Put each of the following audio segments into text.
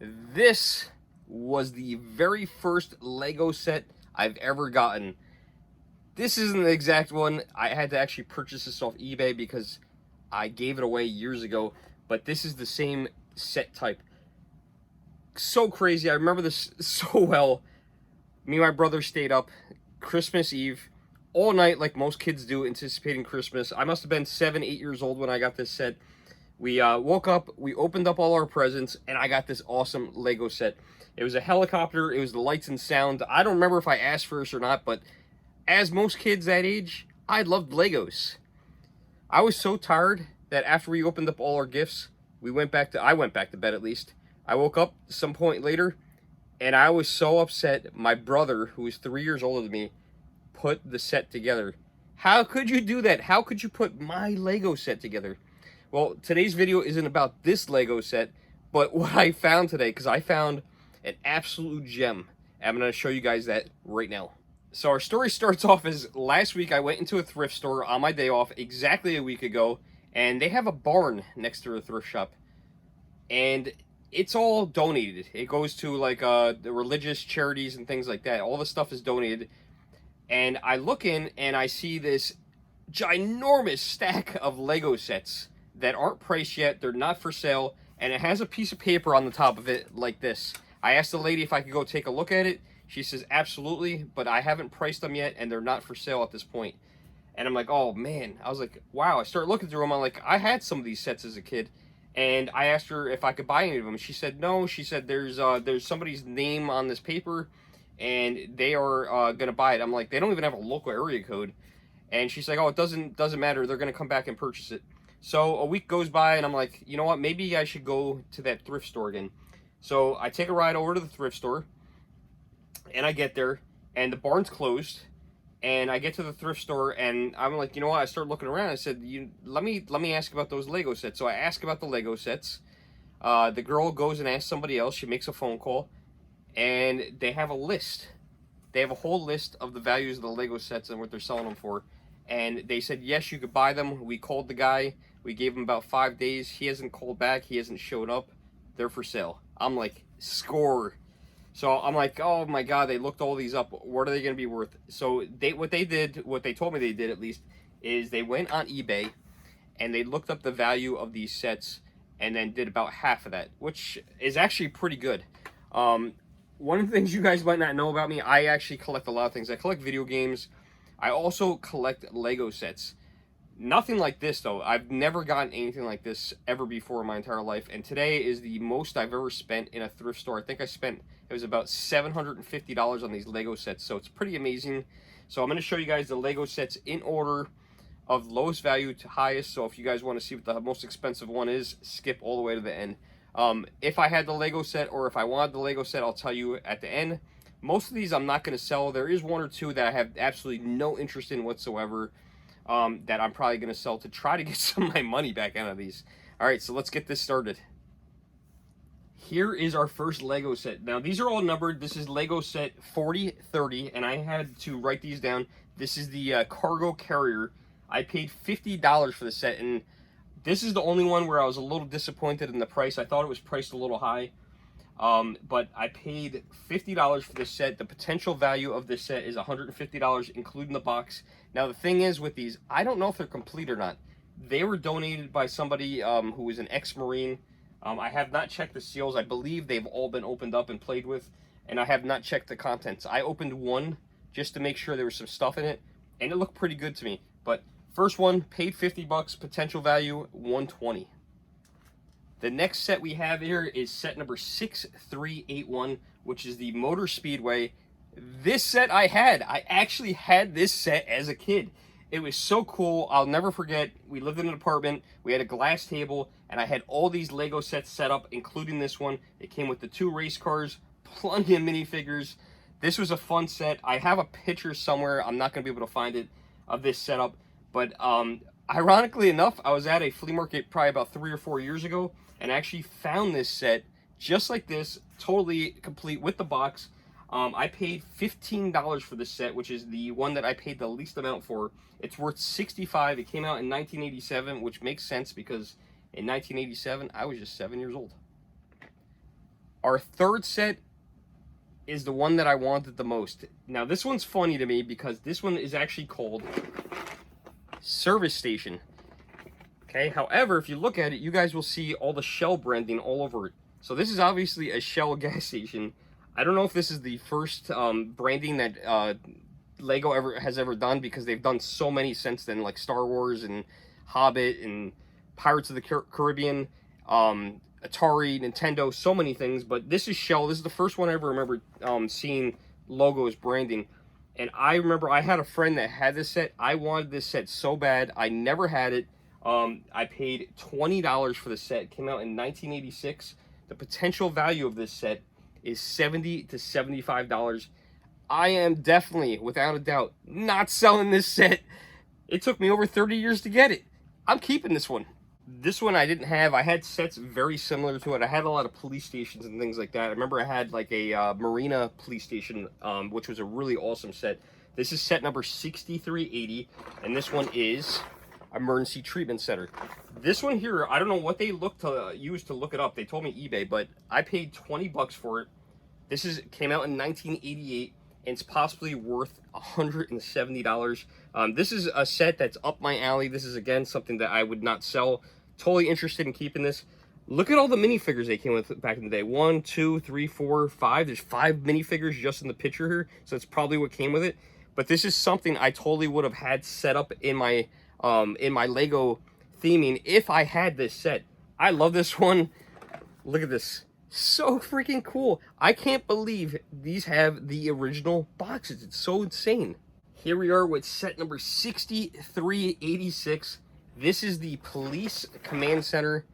This was the very first Lego set I've ever gotten. This isn't the exact one. I had to actually purchase this off eBay because I gave it away years ago, but this is the same set type. So crazy. I remember this so well. Me and my brother stayed up Christmas Eve all night like most kids do, anticipating Christmas. I must have been 7, 8 years old when I got this set. We woke up, we opened up all our presents, and I got this awesome Lego set. It was a helicopter, it was the lights and sound. I don't remember if I asked for this or not, but as most kids that age, I loved Legos. I was so tired that after we opened up all our gifts, I went back to bed at least. I woke up some point later, and I was so upset. My brother, who is 3 years older than me, put the set together. How could you do that? How could you put my Lego set together? Well, today's video isn't about this Lego set, but what I found today, because I found an absolute gem. I'm going to show you guys that right now. So our story starts off as last week I went into a thrift store on my day off exactly a week ago, and they have a barn next to a thrift shop. And it's all donated. It goes to like the religious charities and things like that. All the stuff is donated. And I look in and I see this ginormous stack of Lego sets that aren't priced yet. They're not for sale, and it has a piece of paper on the top of it like this. I asked the lady if I could go take a look at it. She says absolutely, but I haven't priced them yet, and they're not for sale at this point. And I'm like, oh man. I was like, wow. I started looking through them. I'm like, I had some of these sets as a kid, and I asked her if I could buy any of them. She said no. She said there's somebody's name on this paper, and they are gonna buy it. I'm like, they don't even have a local area code. And she's like, oh, it doesn't matter. They're gonna come back and purchase it. So a week goes by, and I'm like, you know what? Maybe I should go to that thrift store again. So I take a ride over to the thrift store, and I get there, and the barn's closed. And I get to the thrift store, and I'm like, you know what? I start looking around. I said, let me ask about those Lego sets. So I ask about the Lego sets. The girl goes and asks somebody else. She makes a phone call, and they have a list. They have a whole list of the values of the Lego sets and what they're selling them for. And they said, yes, you could buy them. We called the guy. We gave him about 5 days. He hasn't called back. He hasn't showed up. They're for sale. I'm like, score. So I'm like, oh my God, they looked all these up. What are they going to be worth? So what they told me they did at least, is they went on eBay and they looked up the value of these sets and then did about half of that, which is actually pretty good. One of the things you guys might not know about me, I actually collect a lot of things. I collect video games. I also collect Lego sets. Nothing like this though. I've never gotten anything like this ever before in my entire life. And today is the most I've ever spent in a thrift store. I think it was about $750 on these Lego sets. So it's pretty amazing. So I'm going to show you guys the Lego sets in order of lowest value to highest. So if you guys want to see what the most expensive one is, skip all the way to the end. If I had the Lego set or if I wanted the Lego set, I'll tell you at the end. Most of these I'm not going to sell. There is one or two that I have absolutely no interest in whatsoever. That I'm probably going to sell to try to get some of my money back out of these. Alright, so let's get this started. Here is our first Lego set. Now, these are all numbered. This is Lego set 4030, and I had to write these down. This is the cargo carrier. I paid $50 for the set, and this is the only one where I was a little disappointed in the price. I thought it was priced a little high. But I paid $50 for this set. The potential value of this set is $150, including the box. Now, the thing is with these, I don't know if they're complete or not. They were donated by somebody who is an ex-Marine. I have not checked the seals. I believe they've all been opened up and played with, and I have not checked the contents. I opened one just to make sure there was some stuff in it, and it looked pretty good to me. But first one, paid 50 bucks, potential value $120. The next set we have here is set number 6381, which is the Motor Speedway. This set I actually had this set as a kid. It was so cool. I'll never forget. We lived in an apartment. We had a glass table, and I had all these Lego sets set up, including this one. It came with the 2 race cars, plenty of minifigures. This was a fun set. I have a picture somewhere. I'm not going to be able to find it of this setup, but ironically enough, I was at a flea market probably about 3 or 4 years ago, and I actually found this set just like this, totally complete with the box. I paid $15 for this set, which is the one that I paid the least amount for. It's worth $65. It came out in 1987, which makes sense because in 1987, I was just 7 years old. Our third set is the one that I wanted the most. Now, this one's funny to me because this one is actually called Service Station. Okay, however, if you look at it, you guys will see all the Shell branding all over it. So this is obviously a Shell gas station. I don't know if this is the first branding that Lego has ever done, because they've done so many since then, like Star Wars and Hobbit and Pirates of the Caribbean, Atari, Nintendo, so many things. But this is Shell. This is the first one I ever remember seeing logos branding. And I remember I had a friend that had this set. I wanted this set so bad. I never had it. I paid $20 for the set. It came out in 1986. The potential value of this set is $70 to $75. I am definitely, without a doubt, not selling this set. It took me over 30 years to get it. I'm keeping this one. This one I didn't have. I had sets very similar to it. I had a lot of police stations and things like that. I remember I had like a Marina police station, which was a really awesome set. This is set number 6380, and this one is Emergency Treatment Center. This one here, I don't know what they use to look it up. They told me eBay, but I paid 20 bucks for it. This came out in 1988, and it's possibly worth $170. This is a set that's up my alley. This is, again, something that I would not sell. Totally interested in keeping this. Look at all the minifigures they came with back in the day. 1, 2, 3, 4, 5. There's 5 minifigures just in the picture here, so that's probably what came with it. But this is something I totally would have had set up in my Lego theming if I had this set. I love this one. Look at this. So freaking cool. I can't believe these have the original boxes. It's so insane. Here we are with set number 6386. This is the Police Command Center.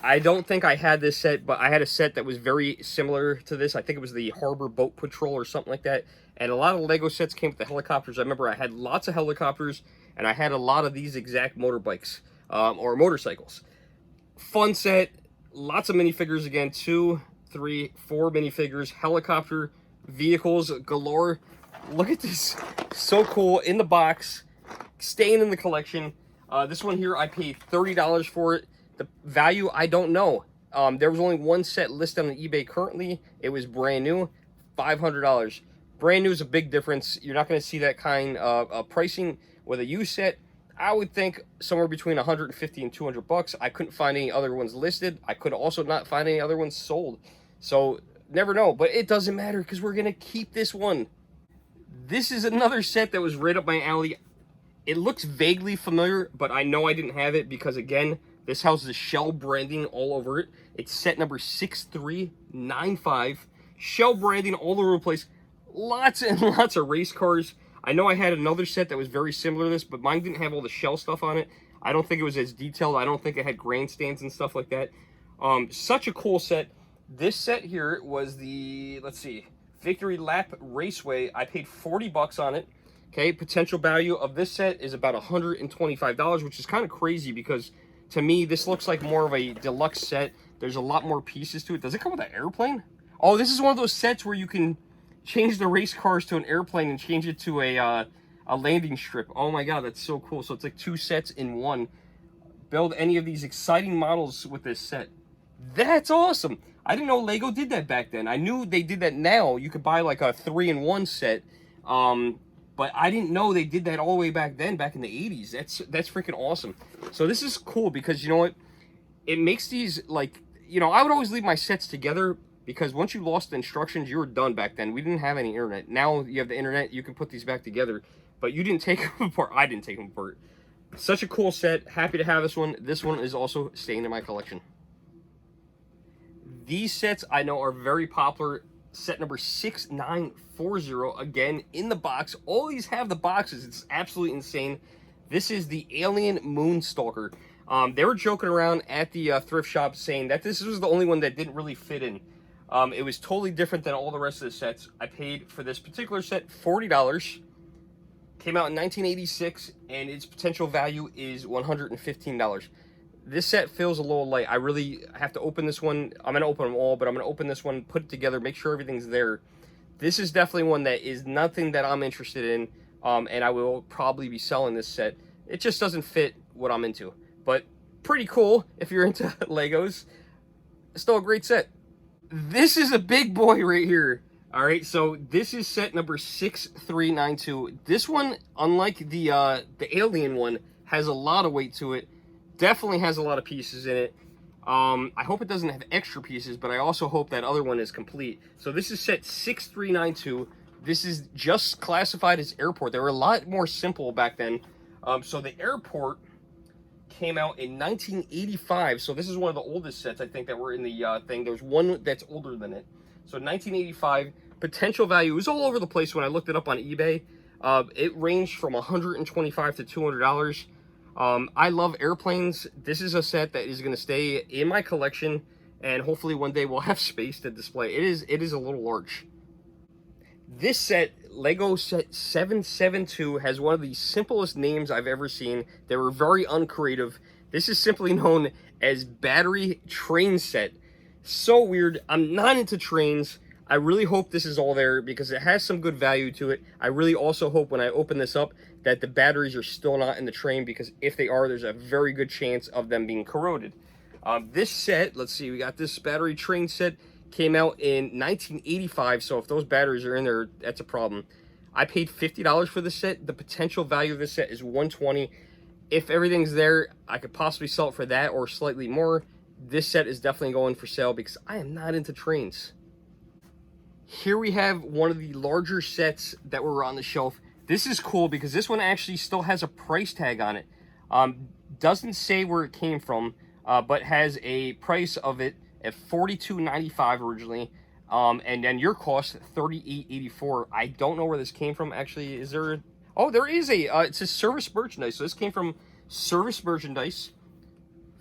I don't think I had this set, but I had a set that was very similar to this. I think it was the Harbor Boat Patrol or something like that. And a lot of Lego sets came with the helicopters. I remember I had lots of helicopters, and I had a lot of these exact motorbikes or motorcycles. Fun set. Lots of minifigures again. 2, 3, 4 minifigures. Helicopter vehicles galore. Look at this. So cool. In the box. Staying in the collection. This one here, I paid $30 for it. The value, I don't know. There was only one set listed on eBay currently. It was brand new. $500. Brand new is a big difference. You're not going to see that kind of pricing with a used set. I would think somewhere between 150 and 200 bucks. I couldn't find any other ones listed. I could also not find any other ones sold. So, never know. But it doesn't matter because we're going to keep this one. This is another set that was right up my alley. It looks vaguely familiar, but I know I didn't have it because, again, this house is Shell branding all over it. It's set number 6395. Shell branding all over the place. Lots and lots of race cars. I know I had another set that was very similar to this, but mine didn't have all the Shell stuff on it. I don't think it was as detailed. I don't think it had grandstands and stuff like that. Such a cool set. This set here was the, let's see, Victory Lap Raceway. I paid 40 bucks on it. Okay, potential value of this set is about $125, which is kind of crazy because to me, this looks like more of a deluxe set. There's a lot more pieces to it. Does it come with an airplane? Oh, this is one of those sets where you can change the race cars to an airplane and change it to a landing strip. Oh my god, that's so cool. So it's like 2 sets in one. Build any of these exciting models with this set. That's awesome. I didn't know Lego did that back then. I knew they did that now. You could buy like a 3-in-1 set. But I didn't know they did that all the way back then, back in the 80s. That's freaking awesome. So this is cool because, you know what? It makes these, like, you know, I would always leave my sets together because once you lost the instructions, you were done back then. We didn't have any internet. Now you have the internet. You can put these back together. But you didn't take them apart. I didn't take them apart. Such a cool set. Happy to have this one. This one is also staying in my collection. These sets I know are very popular. Set number 6940, again, in the box. All these have the boxes. It's absolutely insane. This is the Alien Moonstalker. They were joking around at the thrift shop saying that this was the only one that didn't really fit in. It was totally different than all the rest of the sets. I paid for this particular set $40. Came out in 1986, and its potential value is $115. This set feels a little light. I really have to open this one. I'm going to open them all, but I'm going to open this one, put it together, make sure everything's there. This is definitely one that is nothing that I'm interested in, and I will probably be selling this set. It just doesn't fit what I'm into. But pretty cool if you're into Legos. Still a great set. This is a big boy right here. All right, so this is set number 6392. This one, unlike the alien one, has a lot of weight to it. Definitely has a lot of pieces in it. I hope it doesn't have extra pieces, but I also hope that other one is complete. So this is set 6392. This is just classified as airport. They were a lot more simple back then. So the airport came out in 1985. So this is one of the oldest sets, I think, that were in the thing. There's one that's older than it. So 1985, potential value was all over the place when I looked it up on eBay. It ranged from $125 to $200. I love airplanes. This is a set that is going to stay in my collection, and hopefully one day we'll have space to display. It is a little large. This set, Lego Set 772, has one of the simplest names I've ever seen. They were very uncreative. This is simply known as Battery Train Set. So weird. I'm not into trains. I really hope this is all there because it has some good value to it. I really also hope when I open this up that the batteries are still not in the train, because if they are, there's a very good chance of them being corroded. This set, let's see, we got this Battery Train Set, came out in 1985, so if those batteries are in there, that's a problem. I paid $50 for this set. The potential value of this set is $120. If everything's there, I could possibly sell it for that or slightly more. This set is definitely going for sale because I am not into trains. Here we have one of the larger sets that were on the shelf. This is cool because this one actually still has a price tag on it. Doesn't say where it came from, but has a price of it at $42.95 originally. And then your cost, $38.84. I don't know where this came from. Actually, is there... Oh, there is a... it says service merchandise. So this came from service merchandise.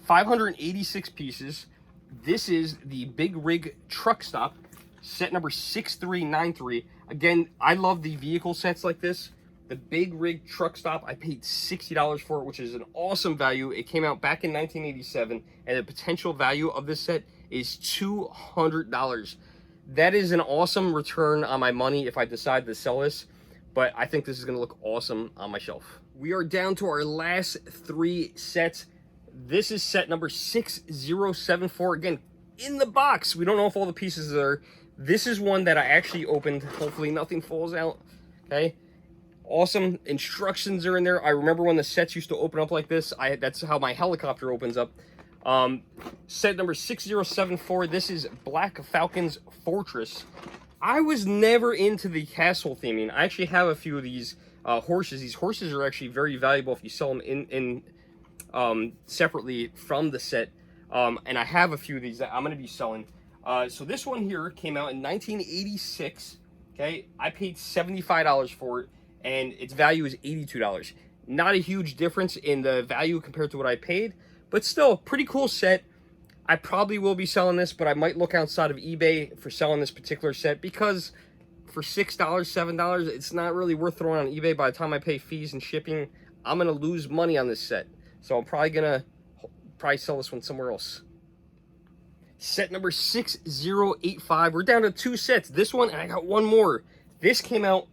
586 pieces. This is the Big Rig Truck Stop, set number 6393. Again, I love the vehicle sets like this. The Big Rig Truck Stop, I paid $60 for it, which is an awesome value. It came out back in 1987, and the potential value of this set is $200. That is an awesome return on my money if I decide to sell this, but I think this is going to look awesome on my shelf. We are down to our last three sets. This is set number 6074. Again, in the box. We don't know if all the pieces are there. This is one that I actually opened. Hopefully nothing falls out. Okay. Awesome instructions are in there. I remember when the sets used to open up like this. That's how my helicopter opens up. Set number 6074. This is Black Falcon's Fortress. I was never into the castle theming. I actually have a few of these horses. These horses are actually very valuable if you sell them separately from the set. And I have a few of these that I'm going to be selling. So this one here came out in 1986. Okay, I paid $75 for it, and its value is $82. Not a huge difference in the value compared to what I paid, but still, pretty cool set. I probably will be selling this, but I might look outside of eBay for selling this particular set because for $6, $7, it's not really worth throwing on eBay. By the time I pay fees and shipping, I'm going to lose money on this set. So I'm probably going to sell this one somewhere else. Set number 6085. We're down to two sets. This one, and I got one more. This came out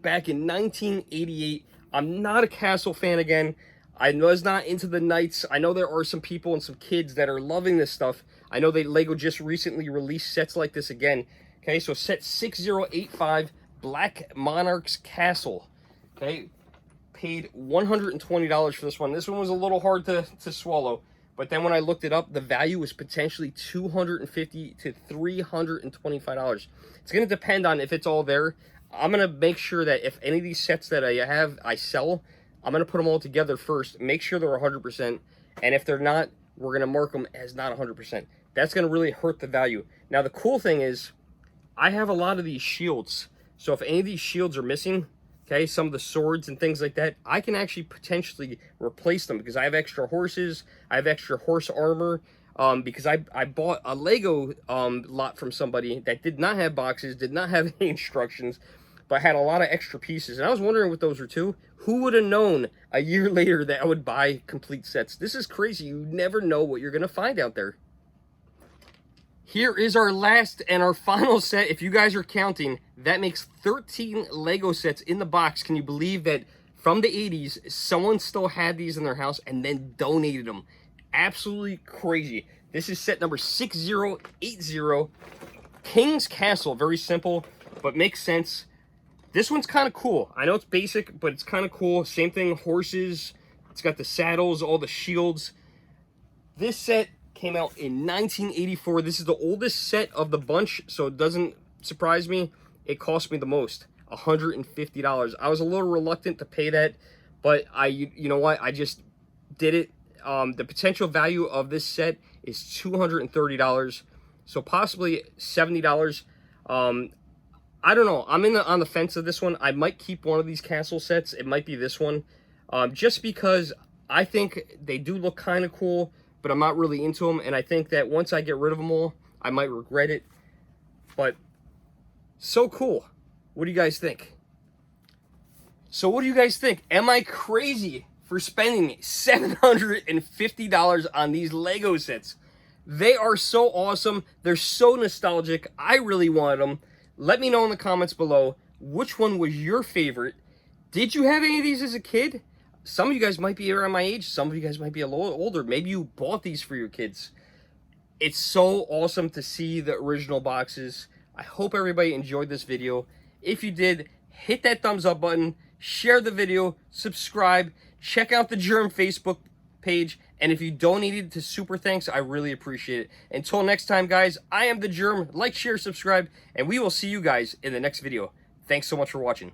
back in 1988. I'm not a castle fan again. I was not into the knights. I know there are some people and some kids that are loving this stuff. I know Lego just recently released sets like this again. Okay, so set 6085, Black Monarch's Castle. Okay, paid $120 for this one. This one was a little hard to swallow. But then when I looked it up, the value was potentially $250 to $325. It's going to depend on if it's all there. I'm going to make sure that if any of these sets that I sell, I'm going to put them all together first, make sure they're 100%, and if they're not, we're going to mark them as not 100%. That's going to really hurt the value. Now, the cool thing is, I have a lot of these shields, so if any of these shields are missing, okay, some of the swords and things like that, I can actually potentially replace them because I have extra horses, I have extra horse armor, because I bought a Lego lot from somebody that did not have boxes, did not have any instructions, but had a lot of extra pieces. And I was wondering what those were too. Who would have known a year later that I would buy complete sets? This is crazy. You never know what you're going to find out there. Here is our last and our final set. If you guys are counting, that makes 13 Lego sets in the box. Can you believe that from the 80s, someone still had these in their house and then donated them? Absolutely crazy. This is set number 6080. King's Castle, very simple, but makes sense. This one's kind of cool. I know it's basic, but it's kind of cool. Same thing, horses. It's got the saddles, all the shields. This set came out in 1984. This is the oldest set of the bunch, so it doesn't surprise me. It cost me the most, $150. I was a little reluctant to pay that, but you know what? I just did it. The potential value of this set is $230, so possibly $70. I don't know. I'm on the fence of this one. I might keep one of these castle sets. It might be this one, just because I think they do look kind of cool, but I'm not really into them. And I think that once I get rid of them all, I might regret it. But so cool. What do you guys think? So what do you guys think? Am I crazy for spending $750 on these Lego sets? They are so awesome. They're so nostalgic. I really wanted them. Let me know in the comments below, which one was your favorite? Did you have any of these as a kid? Some of you guys might be around my age. Some of you guys might be a little older. Maybe you bought these for your kids. It's so awesome to see the original boxes. I hope everybody enjoyed this video. If you did, hit that thumbs up button, share the video, subscribe, check out the Germ Facebook page, and if you donated to Super Thanks, I really appreciate it. Until next time, guys, I am the Germ. Like, share, subscribe, and we will see you guys in the next video. Thanks so much for watching.